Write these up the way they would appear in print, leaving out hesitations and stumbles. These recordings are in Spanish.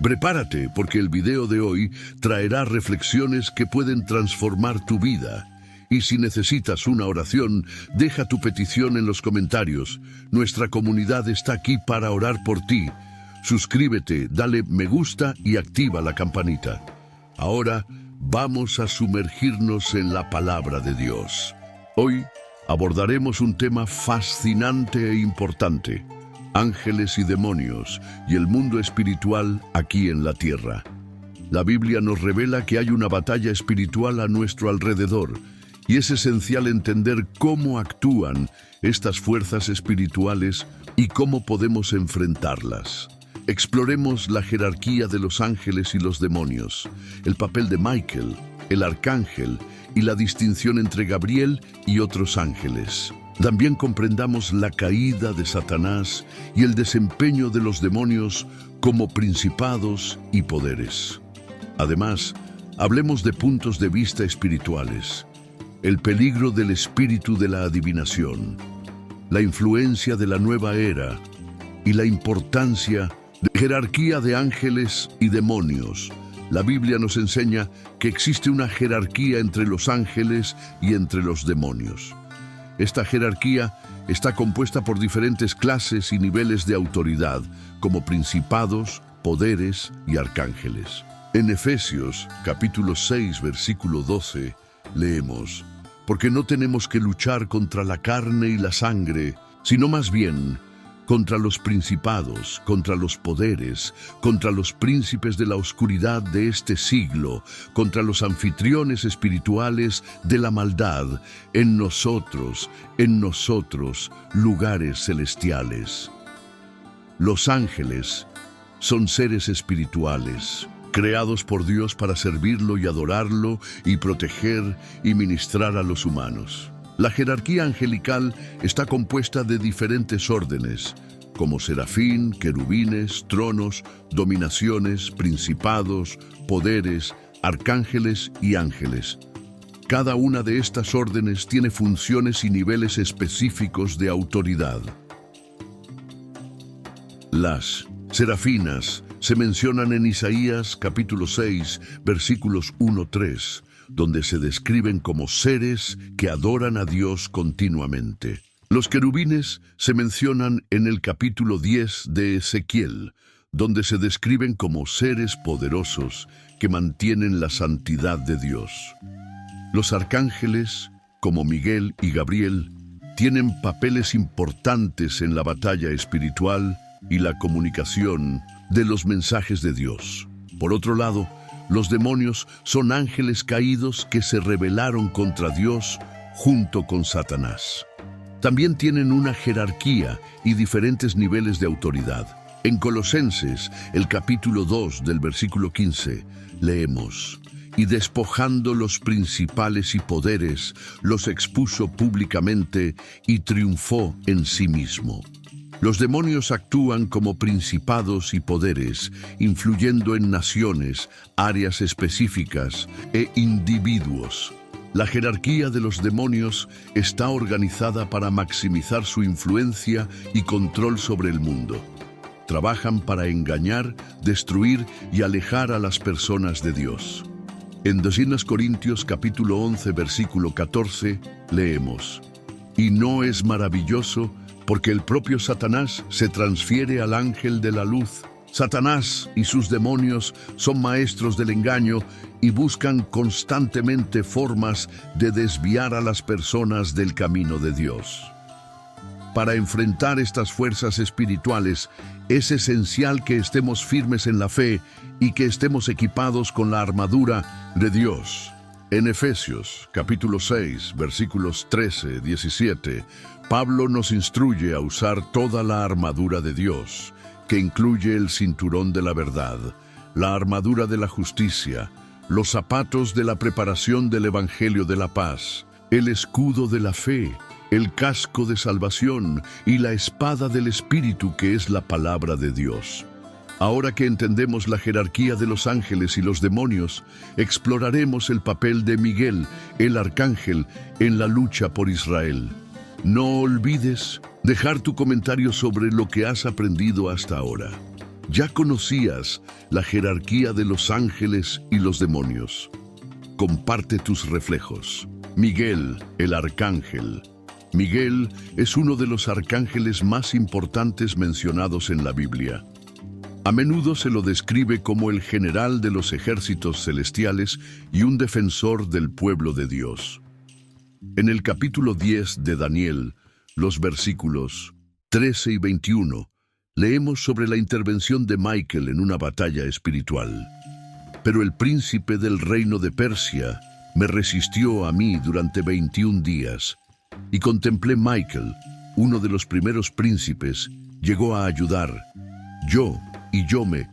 Prepárate porque el video de hoy traerá reflexiones que pueden transformar tu vida. Y si necesitas una oración, deja tu petición en los comentarios. Nuestra comunidad está aquí para orar por ti. Suscríbete, dale me gusta y activa la campanita. Ahora vamos a sumergirnos en la palabra de Dios. Hoy abordaremos un tema fascinante e importante: ángeles y demonios y el mundo espiritual aquí en la tierra. La Biblia nos revela que hay una batalla espiritual a nuestro alrededor, y es esencial entender cómo actúan estas fuerzas espirituales y cómo podemos enfrentarlas. Exploremos la jerarquía de los ángeles y los demonios, el papel de Michael, el arcángel, y la distinción entre Gabriel y otros ángeles. También comprendamos la caída de Satanás y el desempeño de los demonios como principados y poderes. Además, hablemos de puntos de vista espirituales, el peligro del espíritu de la adivinación, la influencia de la nueva era y la importancia de la jerarquía de ángeles y demonios. La Biblia nos enseña que existe una jerarquía entre los ángeles y entre los demonios. Esta jerarquía está compuesta por diferentes clases y niveles de autoridad, como principados, poderes y arcángeles. En Efesios, capítulo 6, versículo 12, leemos: «Porque no tenemos que luchar contra la carne y la sangre, sino más bien contra los principados, contra los poderes, contra los príncipes de la oscuridad de este siglo, contra los anfitriones espirituales de la maldad en nosotros, lugares celestiales». Los ángeles son seres espirituales, creados por Dios para servirlo y adorarlo y proteger y ministrar a los humanos. La jerarquía angelical está compuesta de diferentes órdenes, como serafín, querubines, tronos, dominaciones, principados, poderes, arcángeles y ángeles. Cada una de estas órdenes tiene funciones y niveles específicos de autoridad. Las serafinas se mencionan en Isaías capítulo 6, versículos 1-3, donde se describen como seres que adoran a Dios continuamente. Los querubines se mencionan en el capítulo 10 de Ezequiel, donde se describen como seres poderosos que mantienen la santidad de Dios. Los arcángeles, como Miguel y Gabriel, tienen papeles importantes en la batalla espiritual y la comunicación de los mensajes de Dios. Por otro lado, los demonios son ángeles caídos que se rebelaron contra Dios junto con Satanás. También tienen una jerarquía y diferentes niveles de autoridad. En Colosenses, el capítulo 2 del versículo 15, leemos: «Y despojando los principales y poderes, los expuso públicamente y triunfó en sí mismo». Los demonios actúan como principados y poderes, influyendo en naciones, áreas específicas e individuos. La jerarquía de los demonios está organizada para maximizar su influencia y control sobre el mundo. Trabajan para engañar, destruir y alejar a las personas de Dios. En 2 Corintios capítulo 11, versículo 14, leemos: «Y no es maravilloso porque el propio Satanás se transfiere al ángel de la luz. Satanás y sus demonios son maestros del engaño y buscan constantemente formas de desviar a las personas del camino de Dios». Para enfrentar estas fuerzas espirituales, es esencial que estemos firmes en la fe y que estemos equipados con la armadura de Dios. En Efesios, capítulo 6, versículos 13-17, Pablo nos instruye a usar toda la armadura de Dios, que incluye el cinturón de la verdad, la armadura de la justicia, los zapatos de la preparación del Evangelio de la paz, el escudo de la fe, el casco de salvación y la espada del Espíritu, que es la palabra de Dios. Ahora que entendemos la jerarquía de los ángeles y los demonios, exploraremos el papel de Miguel, el arcángel, en la lucha por Israel. No olvides dejar tu comentario sobre lo que has aprendido hasta ahora. Ya conocías la jerarquía de los ángeles y los demonios. Comparte tus reflejos. Miguel, el arcángel. Miguel es uno de los arcángeles más importantes mencionados en la Biblia. A menudo se lo describe como el general de los ejércitos celestiales y un defensor del pueblo de Dios. En el capítulo 10 de Daniel, los versículos 13 y 21, leemos sobre la intervención de Michael en una batalla espiritual. Pero el príncipe del reino de Persia me resistió a mí durante 21 días, y contemplé Michael, uno de los primeros príncipes, llegó a ayudar. Yo me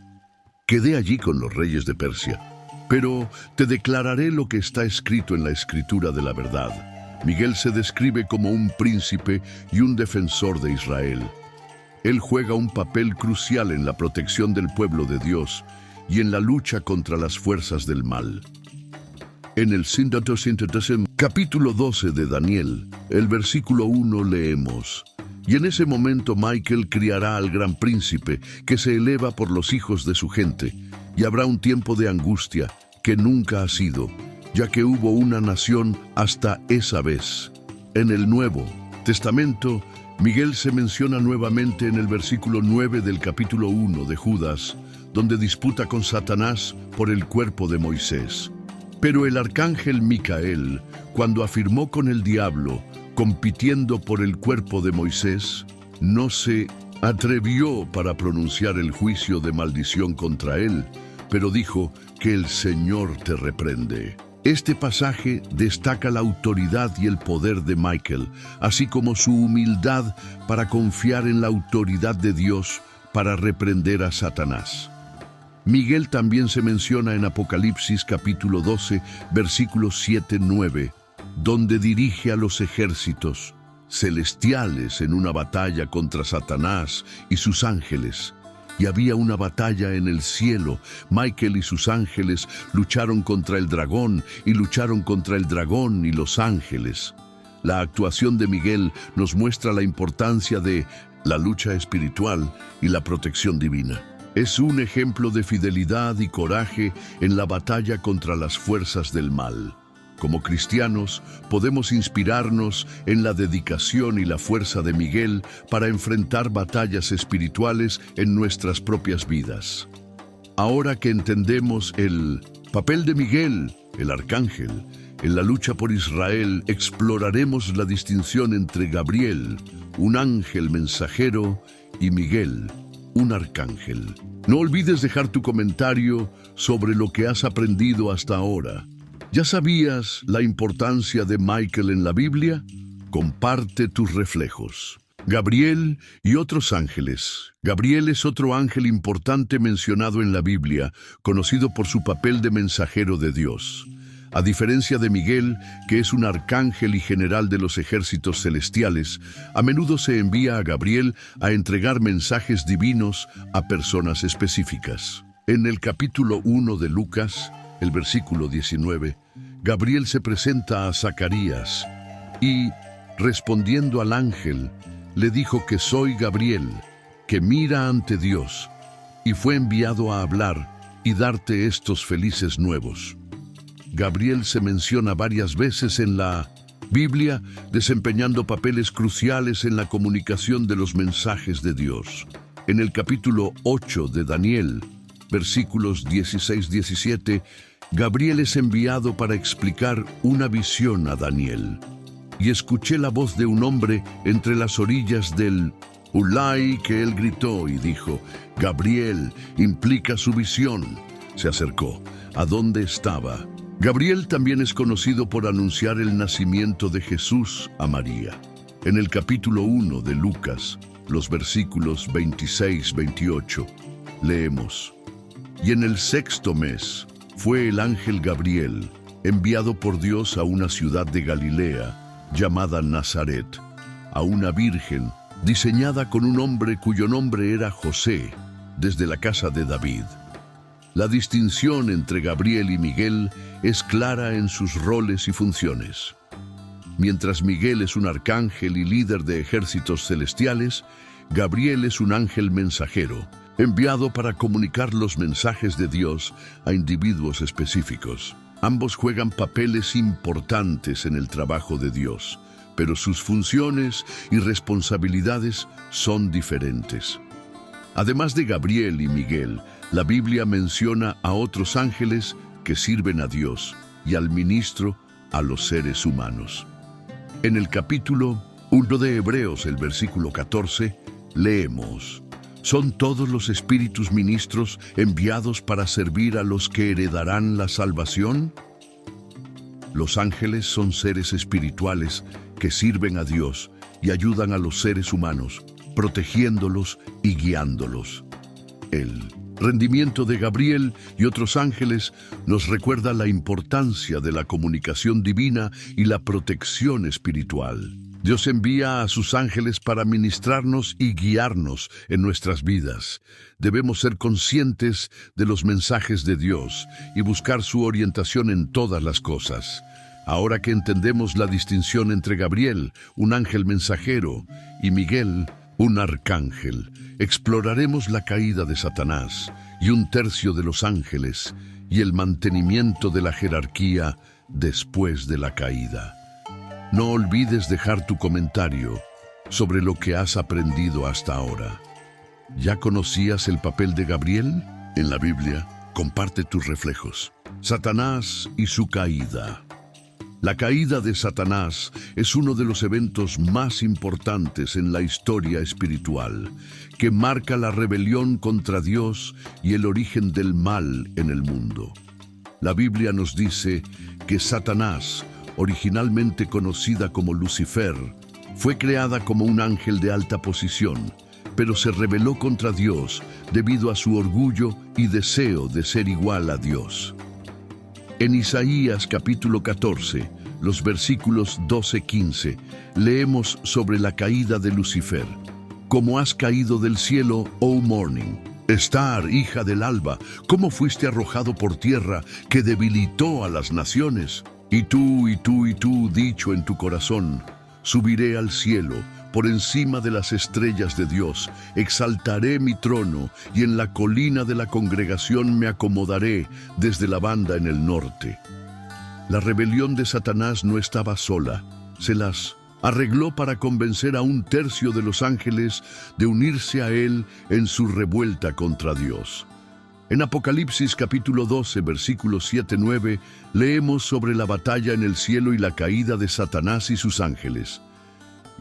quedé allí con los reyes de Persia. Pero te declararé lo que está escrito en la escritura de la verdad. Miguel se describe como un príncipe y un defensor de Israel. Él juega un papel crucial en la protección del pueblo de Dios y en la lucha contra las fuerzas del mal. En el capítulo 12 de Daniel, el versículo 1 leemos: Y en ese momento Michael criará al gran príncipe que se eleva por los hijos de su gente, y habrá un tiempo de angustia que nunca ha sido, ya que hubo una nación hasta esa vez. En el Nuevo Testamento, Miguel se menciona nuevamente en el versículo 9 del capítulo 1 de Judas, donde disputa con Satanás por el cuerpo de Moisés. Pero el arcángel Micael, cuando afirmó con el diablo, compitiendo por el cuerpo de Moisés, no se atrevió para pronunciar el juicio de maldición contra él, pero dijo que el Señor te reprende. Este pasaje destaca la autoridad y el poder de Michael, así como su humildad para confiar en la autoridad de Dios para reprender a Satanás. Miguel también se menciona en Apocalipsis capítulo 12, versículos 7-9, donde dirige a los ejércitos celestiales en una batalla contra Satanás y sus ángeles. Y había una batalla en el cielo. Michael y sus ángeles lucharon contra el dragón y lucharon contra el dragón y los ángeles. La actuación de Miguel nos muestra la importancia de la lucha espiritual y la protección divina. Es un ejemplo de fidelidad y coraje en la batalla contra las fuerzas del mal. Como cristianos, podemos inspirarnos en la dedicación y la fuerza de Miguel para enfrentar batallas espirituales en nuestras propias vidas. Ahora que entendemos el papel de Miguel, el arcángel, en la lucha por Israel, exploraremos la distinción entre Gabriel, un ángel mensajero, y Miguel, un arcángel. No olvides dejar tu comentario sobre lo que has aprendido hasta ahora. ¿Ya sabías la importancia de Michael en la Biblia? Comparte tus reflejos. Gabriel y otros ángeles. Gabriel es otro ángel importante mencionado en la Biblia, conocido por su papel de mensajero de Dios. A diferencia de Miguel, que es un arcángel y general de los ejércitos celestiales, a menudo se envía a Gabriel a entregar mensajes divinos a personas específicas. En el capítulo 1 de Lucas, el versículo 19, Gabriel se presenta a Zacarías y, respondiendo al ángel, le dijo que soy Gabriel, que mira ante Dios, y fue enviado a hablar y darte estos felices nuevos. Gabriel se menciona varias veces en la Biblia, desempeñando papeles cruciales en la comunicación de los mensajes de Dios. En el capítulo 8 de Daniel, versículos 16-17, Gabriel es enviado para explicar una visión a Daniel. Y escuché la voz de un hombre entre las orillas del Ulai que él gritó y dijo: Gabriel, implica su visión. Se acercó a donde estaba. Gabriel también es conocido por anunciar el nacimiento de Jesús a María. En el capítulo 1 de Lucas, los versículos 26-28, leemos: Y en el 6º mes fue el ángel Gabriel enviado por Dios a una ciudad de Galilea llamada Nazaret, a una virgen diseñada con un hombre cuyo nombre era José, desde la casa de David. La distinción entre Gabriel y Miguel es clara en sus roles y funciones. Mientras Miguel es un arcángel y líder de ejércitos celestiales, Gabriel es un ángel mensajero, enviado para comunicar los mensajes de Dios a individuos específicos. Ambos juegan papeles importantes en el trabajo de Dios, pero sus funciones y responsabilidades son diferentes. Además de Gabriel y Miguel, la Biblia menciona a otros ángeles que sirven a Dios y al ministro a los seres humanos. En el capítulo 1 de Hebreos, el versículo 14, leemos: ¿Son todos los espíritus ministros enviados para servir a los que heredarán la salvación? Los ángeles son seres espirituales que sirven a Dios y ayudan a los seres humanos, protegiéndolos y guiándolos. El rendimiento de Gabriel y otros ángeles nos recuerda la importancia de la comunicación divina y la protección espiritual. Dios envía a sus ángeles para ministrarnos y guiarnos en nuestras vidas. Debemos ser conscientes de los mensajes de Dios y buscar su orientación en todas las cosas. Ahora que entendemos la distinción entre Gabriel, un ángel mensajero, y Miguel, un arcángel, exploraremos la caída de Satanás y un tercio de los ángeles y el mantenimiento de la jerarquía después de la caída. No olvides dejar tu comentario sobre lo que has aprendido hasta ahora. ¿Ya conocías el papel de Gabriel? En la Biblia, comparte tus reflejos. Satanás y su caída. La caída de Satanás es uno de los eventos más importantes en la historia espiritual, que marca la rebelión contra Dios y el origen del mal en el mundo. La Biblia nos dice que Satanás, originalmente conocida como Lucifer, fue creada como un ángel de alta posición, pero se rebeló contra Dios debido a su orgullo y deseo de ser igual a Dios. En Isaías capítulo 14, los versículos 12-15, leemos sobre la caída de Lucifer. Como has caído del cielo, oh morning. Estar, hija del alba, ¿cómo fuiste arrojado por tierra que debilitó a las naciones? Y tú, dicho en tu corazón, subiré al cielo, por encima de las estrellas de Dios, exaltaré mi trono, y en la colina de la congregación me acomodaré desde la banda en el norte. La rebelión de Satanás no estaba sola, se las arregló para convencer a un tercio de los ángeles de unirse a él en su revuelta contra Dios. En Apocalipsis capítulo 12, versículos 7-9, leemos sobre la batalla en el cielo y la caída de Satanás y sus ángeles.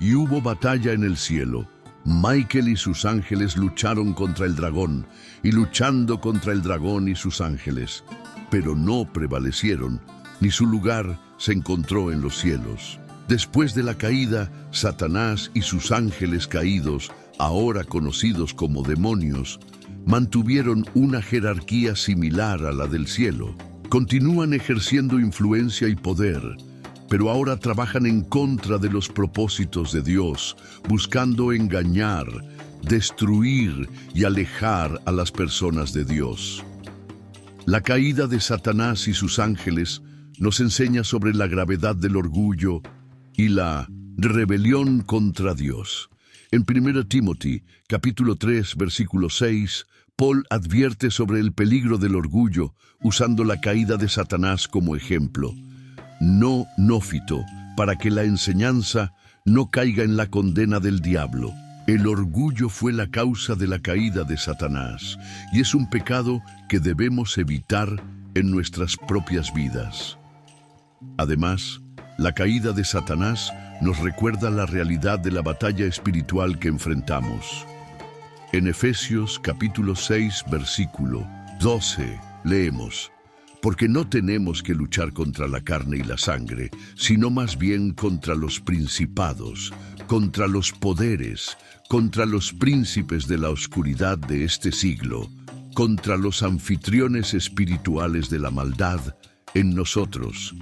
Y hubo batalla en el cielo. Michael y sus ángeles lucharon contra el dragón, y luchando contra el dragón y sus ángeles, pero no prevalecieron, ni su lugar se encontró en los cielos. Después de la caída, Satanás y sus ángeles caídos, ahora conocidos como demonios, mantuvieron una jerarquía similar a la del cielo. Continúan ejerciendo influencia y poder, pero ahora trabajan en contra de los propósitos de Dios, buscando engañar, destruir y alejar a las personas de Dios. La caída de Satanás y sus ángeles nos enseña sobre la gravedad del orgullo y la rebelión contra Dios. En 1 Timothy, capítulo 3, versículo 6, Paul advierte sobre el peligro del orgullo, usando la caída de Satanás como ejemplo. No nófito, para que la enseñanza no caiga en la condena del diablo. El orgullo fue la causa de la caída de Satanás, y es un pecado que debemos evitar en nuestras propias vidas. Además, la caída de Satanás nos recuerda la realidad de la batalla espiritual que enfrentamos. En Efesios capítulo 6, versículo 12, leemos: Porque no tenemos que luchar contra la carne y la sangre, sino más bien contra los principados, contra los poderes, contra los príncipes de la oscuridad de este siglo, contra los anfitriones espirituales de la maldad en nosotros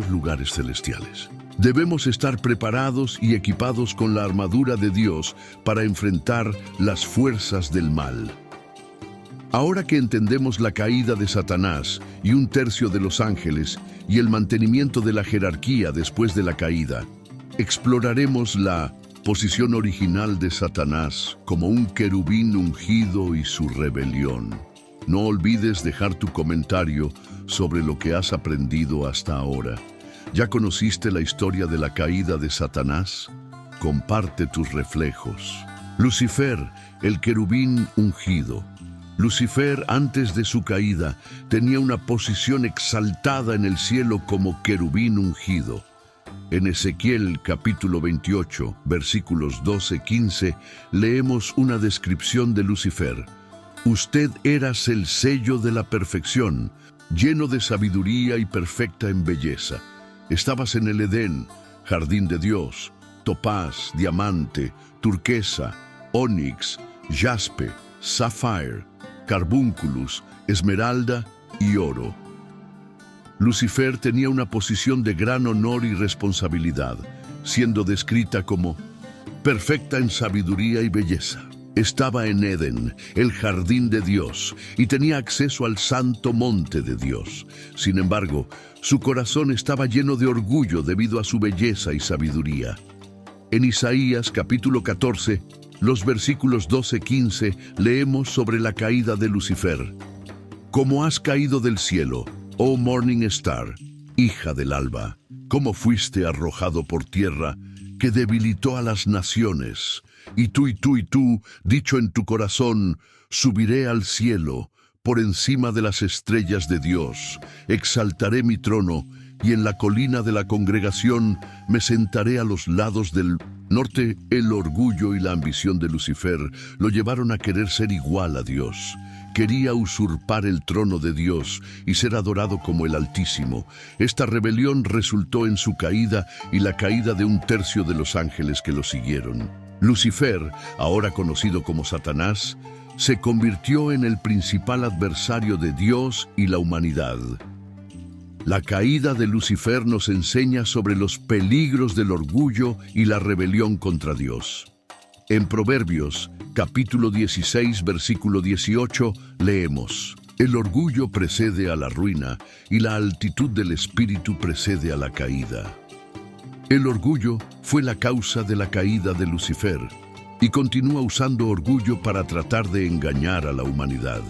lugares celestiales. Debemos estar preparados y equipados con la armadura de Dios para enfrentar las fuerzas del mal. Ahora que entendemos la caída de Satanás y un tercio de los ángeles y el mantenimiento de la jerarquía después de la caída, exploraremos la posición original de Satanás como un querubín ungido y su rebelión. No olvides dejar tu comentario sobre lo que has aprendido hasta ahora. ¿Ya conociste la historia de la caída de Satanás? Comparte tus reflejos. Lucifer, el querubín ungido. Lucifer, antes de su caída, tenía una posición exaltada en el cielo como querubín ungido. En Ezequiel capítulo 28, versículos 12-15, leemos una descripción de Lucifer. Usted eras el sello de la perfección, lleno de sabiduría y perfecta en belleza. Estabas en el Edén, jardín de Dios, topaz, diamante, turquesa, ónix, jaspe, zafiro, carbúnculus, esmeralda y oro. Lucifer tenía una posición de gran honor y responsabilidad, siendo descrita como perfecta en sabiduría y belleza. Estaba en Edén, el jardín de Dios, y tenía acceso al santo monte de Dios. Sin embargo, su corazón estaba lleno de orgullo debido a su belleza y sabiduría. En Isaías capítulo 14, los versículos 12-15, leemos sobre la caída de Lucifer. Como has caído del cielo, oh Morning Star, hija del alba, cómo fuiste arrojado por tierra, que debilitó a las naciones. Y tú, dicho en tu corazón, subiré al cielo, por encima de las estrellas de Dios, exaltaré mi trono, y en la colina de la congregación me sentaré a los lados del norte. El orgullo y la ambición de Lucifer lo llevaron a querer ser igual a Dios. Quería usurpar el trono de Dios y ser adorado como el Altísimo. Esta rebelión resultó en su caída y la caída de un tercio de los ángeles que lo siguieron. Lucifer, ahora conocido como Satanás, se convirtió en el principal adversario de Dios y la humanidad. La caída de Lucifer nos enseña sobre los peligros del orgullo y la rebelión contra Dios. En Proverbios, capítulo 16, versículo 18, leemos: el orgullo precede a la ruina y la altitud del espíritu precede a la caída. El orgullo fue la causa de la caída de Lucifer y continúa usando orgullo para tratar de engañar a la humanidad.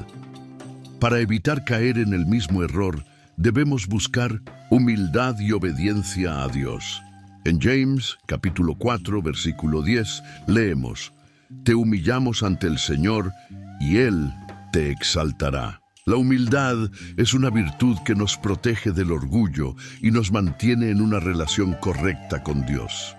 Para evitar caer en el mismo error, debemos buscar humildad y obediencia a Dios. En James, capítulo 4, versículo 10, leemos: te humillamos ante el Señor y Él te exaltará. La humildad es una virtud que nos protege del orgullo y nos mantiene en una relación correcta con Dios.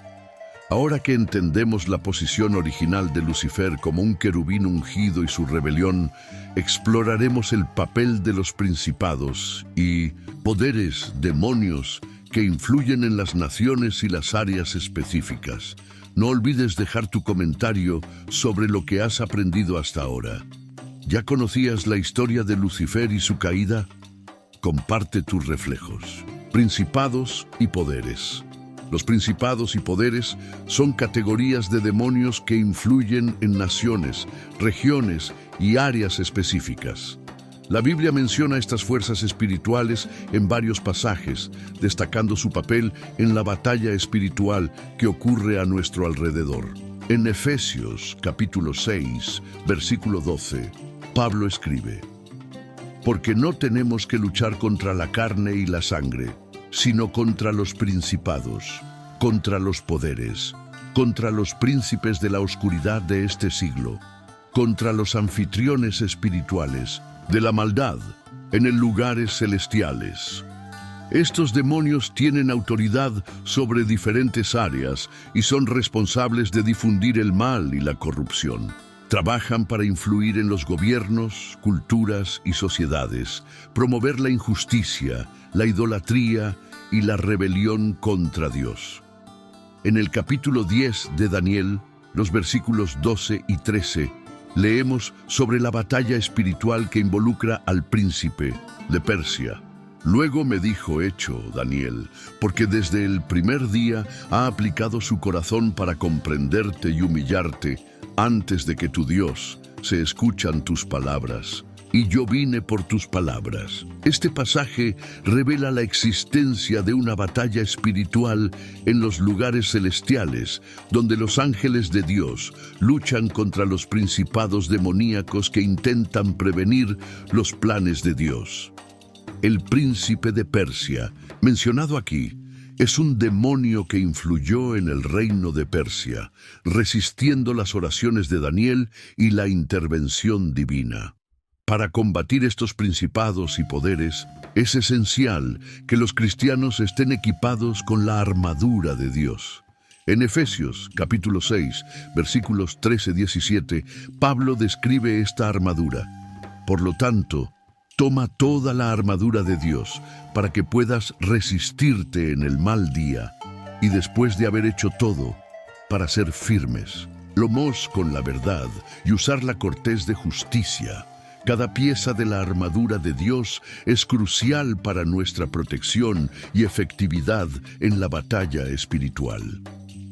Ahora que entendemos la posición original de Lucifer como un querubín ungido y su rebelión, exploraremos el papel de los principados y poderes, demonios, que influyen en las naciones y las áreas específicas. No olvides dejar tu comentario sobre lo que has aprendido hasta ahora. ¿Ya conocías la historia de Lucifer y su caída? Comparte tus reflejos. Principados y poderes. Los principados y poderes son categorías de demonios que influyen en naciones, regiones y áreas específicas. La Biblia menciona estas fuerzas espirituales en varios pasajes, destacando su papel en la batalla espiritual que ocurre a nuestro alrededor. En Efesios, capítulo 6, versículo 12, Pablo escribe: porque no tenemos que luchar contra la carne y la sangre, sino contra los principados, contra los poderes, contra los príncipes de la oscuridad de este siglo, contra los anfitriones espirituales de la maldad en lugares celestiales. Estos demonios tienen autoridad sobre diferentes áreas y son responsables de difundir el mal y la corrupción. Trabajan para influir en los gobiernos, culturas y sociedades, promover la injusticia, la idolatría y la rebelión contra Dios. En el capítulo 10 de Daniel, los versículos 12 y 13, leemos sobre la batalla espiritual que involucra al príncipe de Persia. Luego me dijo: hecho, Daniel, porque desde el primer día ha aplicado su corazón para comprenderte y humillarte, antes de que tu Dios se escuchan tus palabras. y yo vine por tus palabras. Este pasaje revela la existencia de una batalla espiritual en los lugares celestiales, donde los ángeles de Dios luchan contra los principados demoníacos que intentan prevenir los planes de Dios. El príncipe de Persia, mencionado aquí, es un demonio que influyó en el reino de Persia, resistiendo las oraciones de Daniel y la intervención divina. Para combatir estos principados y poderes, es esencial que los cristianos estén equipados con la armadura de Dios. En Efesios, capítulo 6, versículos 13-17, Pablo describe esta armadura. Por lo tanto, toma toda la armadura de Dios para que puedas resistirte en el mal día y después de haber hecho todo, para ser firmes. Lomos con la verdad y usar la cortez de justicia. Cada pieza de la armadura de Dios es crucial para nuestra protección y efectividad en la batalla espiritual.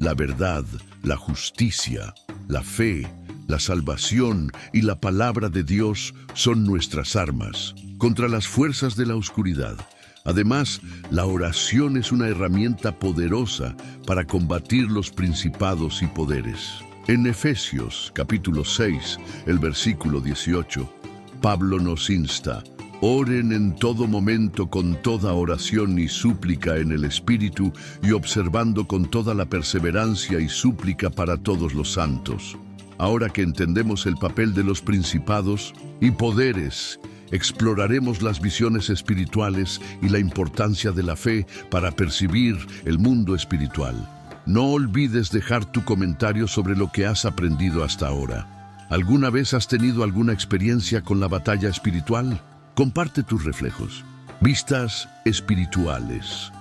La verdad, la justicia, la fe, la salvación y la palabra de Dios son nuestras armas contra las fuerzas de la oscuridad. Además, la oración es una herramienta poderosa para combatir los principados y poderes. En Efesios, capítulo 6, el versículo 18, Pablo nos insta: oren en todo momento con toda oración y súplica en el Espíritu y observando con toda la perseverancia y súplica para todos los santos. Ahora que entendemos el papel de los principados y poderes, exploraremos las visiones espirituales y la importancia de la fe para percibir el mundo espiritual. No olvides dejar tu comentario sobre lo que has aprendido hasta ahora. ¿Alguna vez has tenido alguna experiencia con la batalla espiritual? Comparte tus reflejos. Vistas espirituales.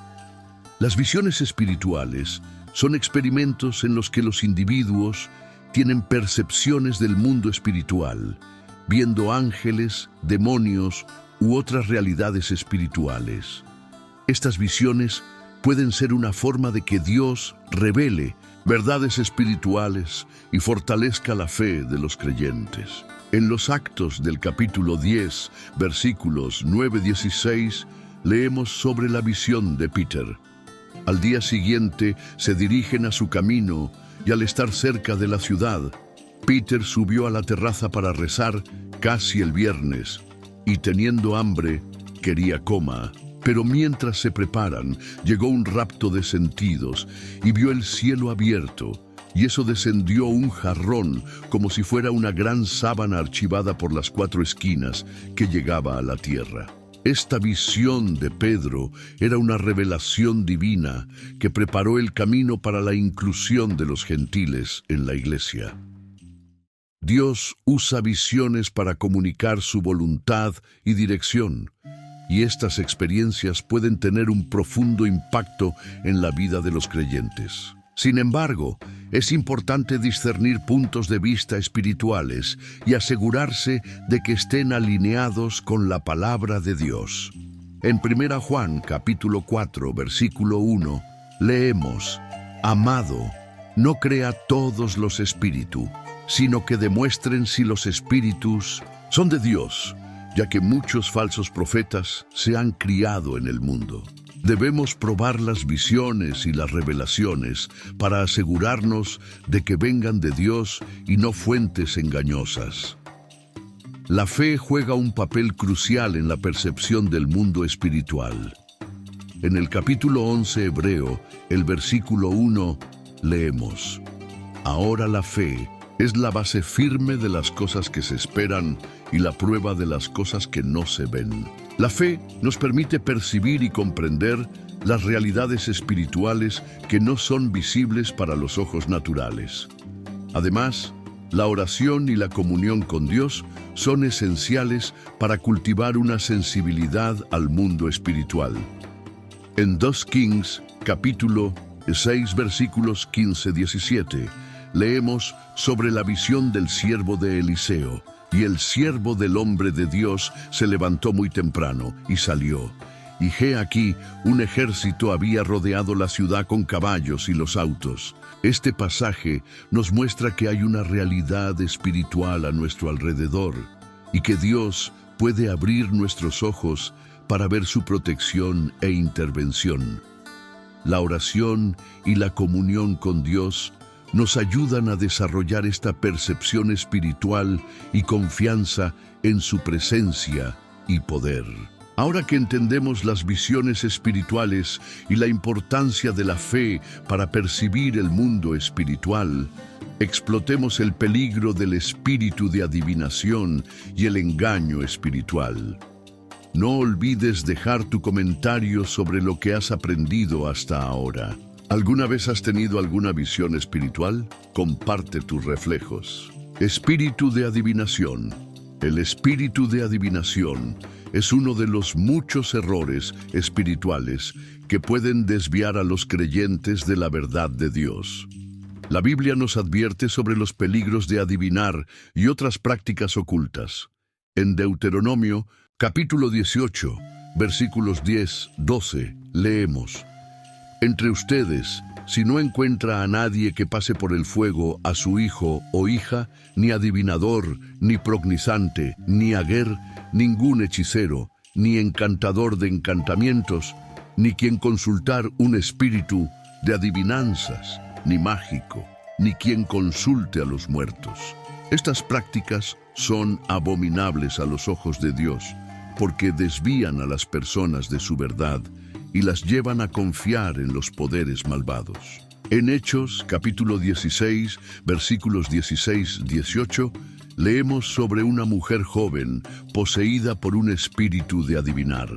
Las visiones espirituales son experimentos en los que los individuos tienen percepciones del mundo espiritual, viendo ángeles, demonios u otras realidades espirituales. Estas visiones pueden ser una forma de que Dios revele verdades espirituales y fortalezca la fe de los creyentes. En los Actos del capítulo 10, versículos 9-16, leemos sobre la visión de Peter. Al día siguiente se dirigen a su camino y al estar cerca de la ciudad, Peter subió a la terraza para rezar casi el viernes y teniendo hambre quería coma. Pero mientras se preparan, llegó un rapto de sentidos y vio el cielo abierto, y eso descendió un jarrón como si fuera una gran sábana archivada por las 4 esquinas que llegaba a la tierra. Esta visión de Pedro era una revelación divina que preparó el camino para la inclusión de los gentiles en la iglesia. Dios usa visiones para comunicar su voluntad y dirección. Y estas experiencias pueden tener un profundo impacto en la vida de los creyentes. Sin embargo, es importante discernir puntos de vista espirituales y asegurarse de que estén alineados con la palabra de Dios. En 1 Juan capítulo 4, versículo 1, leemos: Amado, no crea todos los espíritus, sino que demuestren si los espíritus son de Dios, ya que muchos falsos profetas se han criado en el mundo. Debemos probar las visiones y las revelaciones para asegurarnos de que vengan de Dios y no fuentes engañosas. La fe juega un papel crucial en la percepción del mundo espiritual. En el capítulo 11 hebreo, el versículo 1, leemos: Ahora la fe es la base firme de las cosas que se esperan y la prueba de las cosas que no se ven. La fe nos permite percibir y comprender las realidades espirituales que no son visibles para los ojos naturales. Además, la oración y la comunión con Dios son esenciales para cultivar una sensibilidad al mundo espiritual. En 2 Kings, capítulo 6, versículos 15-17, leemos sobre la visión del siervo de Eliseo. Y el siervo del hombre de Dios se levantó muy temprano y salió. Y he aquí, un ejército había rodeado la ciudad con caballos y los autos. Este pasaje nos muestra que hay una realidad espiritual a nuestro alrededor y que Dios puede abrir nuestros ojos para ver su protección e intervención. La oración y la comunión con Dios nos ayudan a desarrollar esta percepción espiritual y confianza en su presencia y poder. Ahora que entendemos las visiones espirituales y la importancia de la fe para percibir el mundo espiritual, explotemos el peligro del espíritu de adivinación y el engaño espiritual. No olvides dejar tu comentario sobre lo que has aprendido hasta ahora. ¿Alguna vez has tenido alguna visión espiritual? Comparte tus reflejos. Espíritu de adivinación. El espíritu de adivinación es uno de los muchos errores espirituales que pueden desviar a los creyentes de la verdad de Dios. La Biblia nos advierte sobre los peligros de adivinar y otras prácticas ocultas. En Deuteronomio, capítulo 18, versículos 10-12, leemos: Entre ustedes, si no encuentra a nadie que pase por el fuego a su hijo o hija, ni adivinador, ni prognizante, ni aguer, ningún hechicero, ni encantador de encantamientos, ni quien consultar un espíritu de adivinanzas, ni mágico, ni quien consulte a los muertos. Estas prácticas son abominables a los ojos de Dios, porque desvían a las personas de su verdad y las llevan a confiar en los poderes malvados. En Hechos, capítulo 16, versículos 16-18, leemos sobre una mujer joven poseída por un espíritu de adivinar.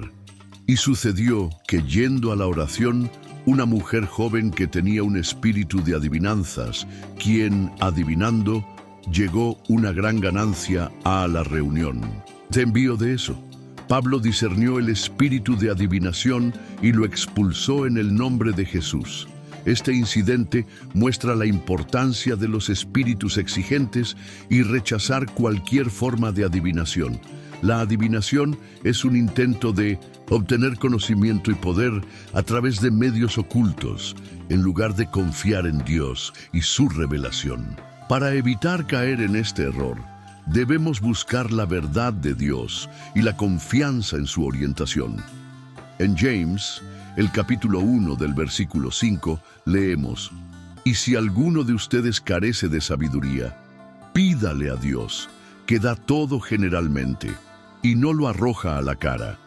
Y sucedió que, yendo a la oración, una mujer joven que tenía un espíritu de adivinanzas, quien, adivinando, llegó una gran ganancia a la reunión. Te envío de eso. Pablo discernió el espíritu de adivinación y lo expulsó en el nombre de Jesús. Este incidente muestra la importancia de los espíritus exigentes y rechazar cualquier forma de adivinación. La adivinación es un intento de obtener conocimiento y poder a través de medios ocultos, en lugar de confiar en Dios y su revelación. Para evitar caer en este error, debemos buscar la verdad de Dios y la confianza en su orientación. En James, el capítulo 1 del versículo 5, leemos: Y si alguno de ustedes carece de sabiduría, pídale a Dios, que da todo generalmente, y no lo arroja a la cara,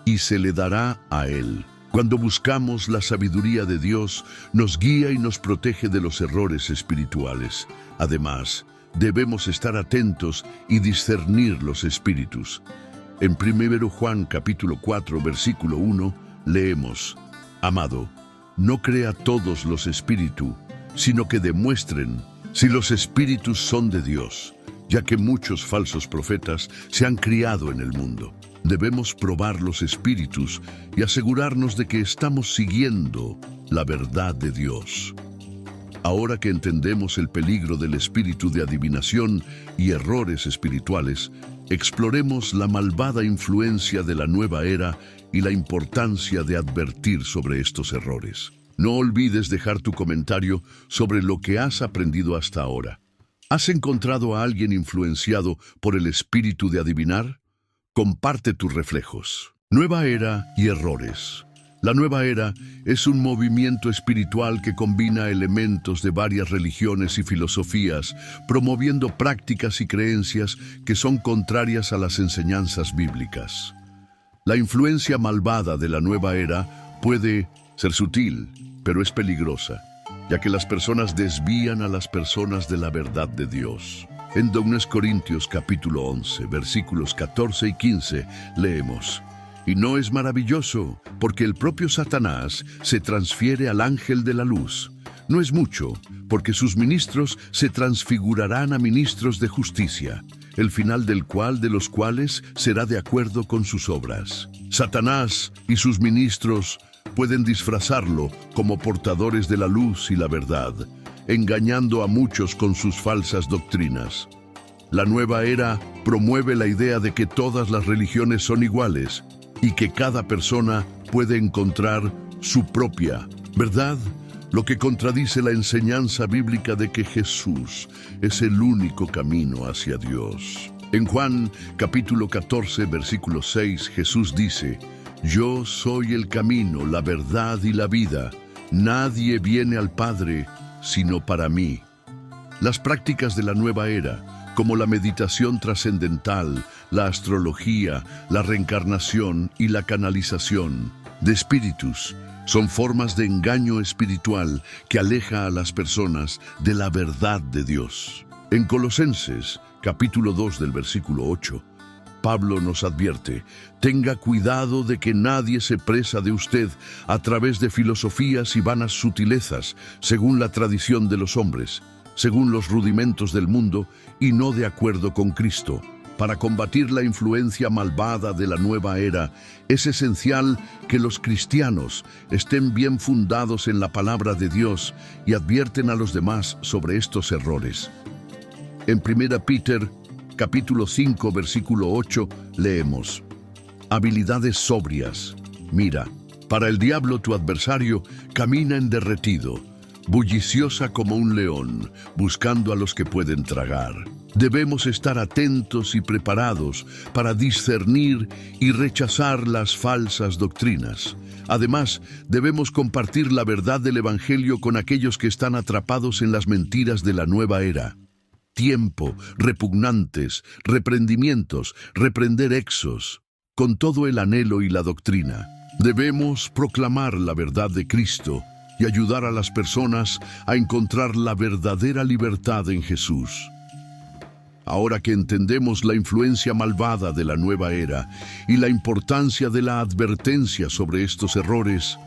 y se le dará a él. Cuando buscamos la sabiduría de Dios, nos guía y nos protege de los errores espirituales. Además, debemos estar atentos y discernir los espíritus. En 1 Juan capítulo 4, versículo 1, leemos: Amado, no crea todos los espíritus, sino que demuestren si los espíritus son de Dios, ya que muchos falsos profetas se han criado en el mundo. Debemos probar los espíritus y asegurarnos de que estamos siguiendo la verdad de Dios. Ahora que entendemos el peligro del espíritu de adivinación y errores espirituales, exploremos la malvada influencia de la nueva era y la importancia de advertir sobre estos errores. No olvides dejar tu comentario sobre lo que has aprendido hasta ahora. ¿Has encontrado a alguien influenciado por el espíritu de adivinar? Comparte tus reflejos. Nueva era y errores. La nueva era es un movimiento espiritual que combina elementos de varias religiones y filosofías, promoviendo prácticas y creencias que son contrarias a las enseñanzas bíblicas. La influencia malvada de la nueva era puede ser sutil, pero es peligrosa, ya que las personas desvían a las personas de la verdad de Dios. En 2 Corintios capítulo 11, versículos 14 y 15, leemos: Y no es maravilloso, porque el propio Satanás se transfiere al ángel de la luz. No es mucho, porque sus ministros se transfigurarán a ministros de justicia, el final de los cuales será de acuerdo con sus obras. Satanás y sus ministros pueden disfrazarlo como portadores de la luz y la verdad, engañando a muchos con sus falsas doctrinas. La nueva era promueve la idea de que todas las religiones son iguales y que cada persona puede encontrar su propia verdad, lo que contradice la enseñanza bíblica de que Jesús es el único camino hacia Dios. En Juan capítulo 14, versículo 6, Jesús dice: Yo soy el camino, la verdad y la vida. Nadie viene al Padre sino para mí. Las prácticas de la nueva era, como la meditación trascendental, la astrología, la reencarnación y la canalización de espíritus, son formas de engaño espiritual que aleja a las personas de la verdad de Dios. En Colosenses, capítulo 2 del versículo 8, Pablo nos advierte: tenga cuidado de que nadie se presa de usted a través de filosofías y vanas sutilezas, según la tradición de los hombres, según los rudimentos del mundo y no de acuerdo con Cristo. Para combatir la influencia malvada de la nueva era, es esencial que los cristianos estén bien fundados en la palabra de Dios y advierten a los demás sobre estos errores. En 1 Peter, capítulo 5, versículo 8, leemos: habilidades sobrias. Mira, para el diablo tu adversario camina en derretido, bulliciosa como un león, buscando a los que pueden tragar. Debemos estar atentos y preparados para discernir y rechazar las falsas doctrinas. Además, debemos compartir la verdad del Evangelio con aquellos que están atrapados en las mentiras de la nueva era. Tiempo, repugnantes, reprendimientos, reprender exos, con todo el anhelo y la doctrina. Debemos proclamar la verdad de Cristo y ayudar a las personas a encontrar la verdadera libertad en Jesús. Ahora que entendemos la influencia malvada de la nueva era y la importancia de la advertencia sobre estos errores,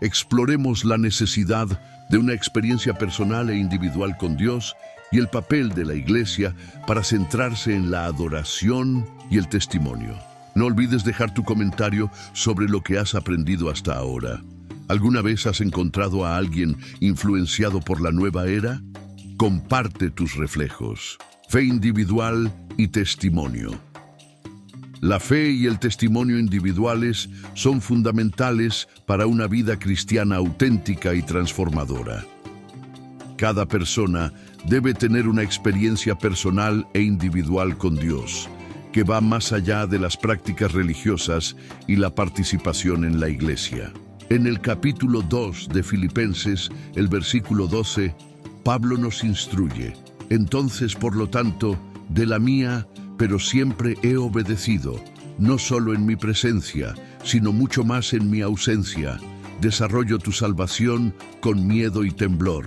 exploremos la necesidad de una experiencia personal e individual con Dios y el papel de la Iglesia para centrarse en la adoración y el testimonio. No olvides dejar tu comentario sobre lo que has aprendido hasta ahora. ¿Alguna vez has encontrado a alguien influenciado por la nueva era? Comparte tus reflejos. Fe individual y testimonio. La fe y el testimonio individuales son fundamentales para una vida cristiana auténtica y transformadora. Cada persona debe tener una experiencia personal e individual con Dios, que va más allá de las prácticas religiosas y la participación en la iglesia. En el capítulo 2 de Filipenses, el versículo 12, Pablo nos instruye: entonces, por lo tanto, de la mía, pero siempre he obedecido, no solo en mi presencia, sino mucho más en mi ausencia. Desarrollo tu salvación con miedo y temblor.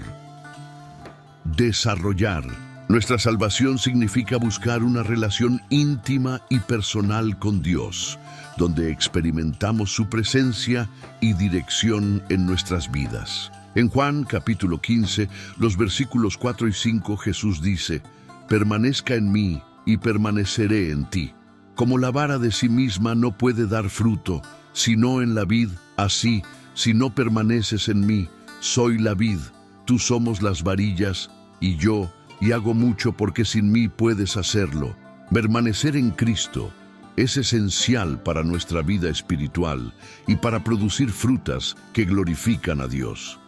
Desarrollar. Nuestra salvación significa buscar una relación íntima y personal con Dios, donde experimentamos su presencia y dirección en nuestras vidas. En Juan capítulo 15, los versículos 4 y 5, Jesús dice: permanezca en mí y permaneceré en ti. Como la vara de sí misma no puede dar fruto, sino en la vid, así, si no permaneces en mí, soy la vid, tú somos las varillas, y yo, y hago mucho porque sin mí puedes hacerlo. Permanecer en Cristo es esencial para nuestra vida espiritual y para producir frutas que glorifican a Dios.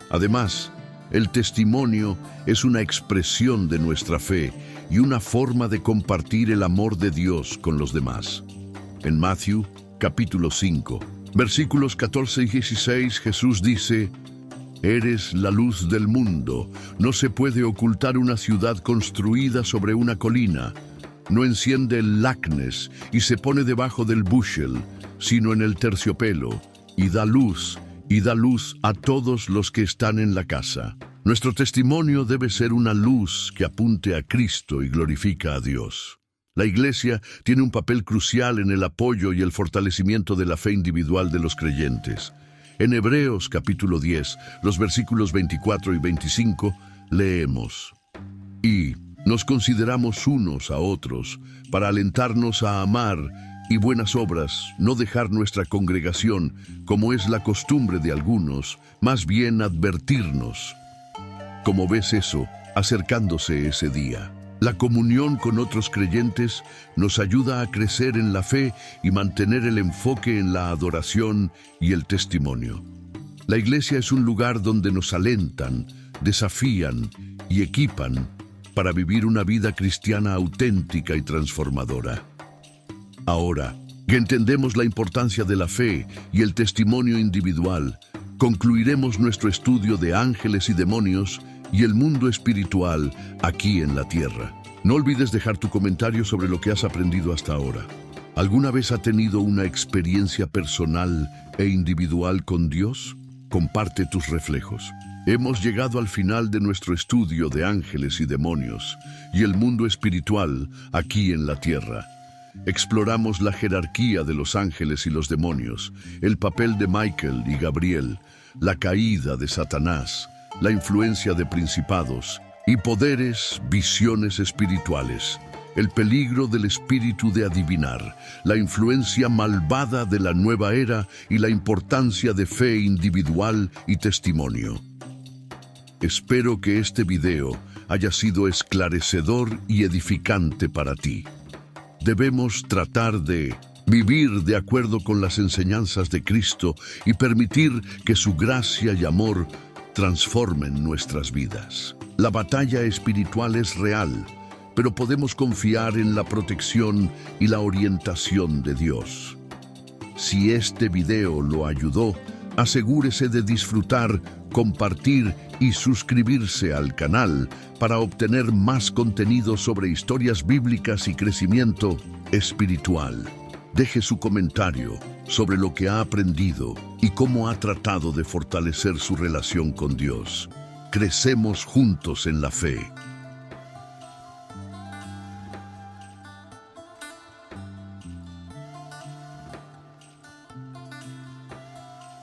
Además, el testimonio es una expresión de nuestra fe y una forma de compartir el amor de Dios con los demás. En Matthew, capítulo 5, versículos 14 y 16, Jesús dice: eres la luz del mundo. No se puede ocultar una ciudad construida sobre una colina. No enciende el lácnes y se pone debajo del bushel, sino en el terciopelo, y da luz a todos los que están en la casa. Nuestro testimonio debe ser una luz que apunte a Cristo y glorifica a Dios. La Iglesia tiene un papel crucial en el apoyo y el fortalecimiento de la fe individual de los creyentes. En Hebreos capítulo 10, los versículos 24 y 25, leemos: y nos consideramos unos a otros para alentarnos a amar y buenas obras, no dejar nuestra congregación, como es la costumbre de algunos, más bien advertirnos. ¿Cómo ves eso, acercándose ese día? La comunión con otros creyentes nos ayuda a crecer en la fe y mantener el enfoque en la adoración y el testimonio. La iglesia es un lugar donde nos alentan, desafían y equipan para vivir una vida cristiana auténtica y transformadora. Ahora que entendemos la importancia de la fe y el testimonio individual, concluiremos nuestro estudio de ángeles y demonios y el mundo espiritual aquí en la tierra. No olvides dejar tu comentario sobre lo que has aprendido hasta ahora. ¿Alguna vez has tenido una experiencia personal e individual con Dios? Comparte tus reflejos. Hemos llegado al final de nuestro estudio de ángeles y demonios y el mundo espiritual aquí en la tierra. Exploramos la jerarquía de los ángeles y los demonios, el papel de Michael y Gabriel, la caída de Satanás, la influencia de principados y poderes, visiones espirituales, el peligro del espíritu de adivinar, la influencia malvada de la nueva era y la importancia de fe individual y testimonio. Espero que este video haya sido esclarecedor y edificante para ti. Debemos tratar de vivir de acuerdo con las enseñanzas de Cristo y permitir que su gracia y amor transformen nuestras vidas. La batalla espiritual es real, pero podemos confiar en la protección y la orientación de Dios. Si este video lo ayudó, asegúrese de disfrutar, compartir y suscribirse al canal para obtener más contenido sobre historias bíblicas y crecimiento espiritual. Deje su comentario sobre lo que ha aprendido y cómo ha tratado de fortalecer su relación con Dios. Crecemos juntos en la fe.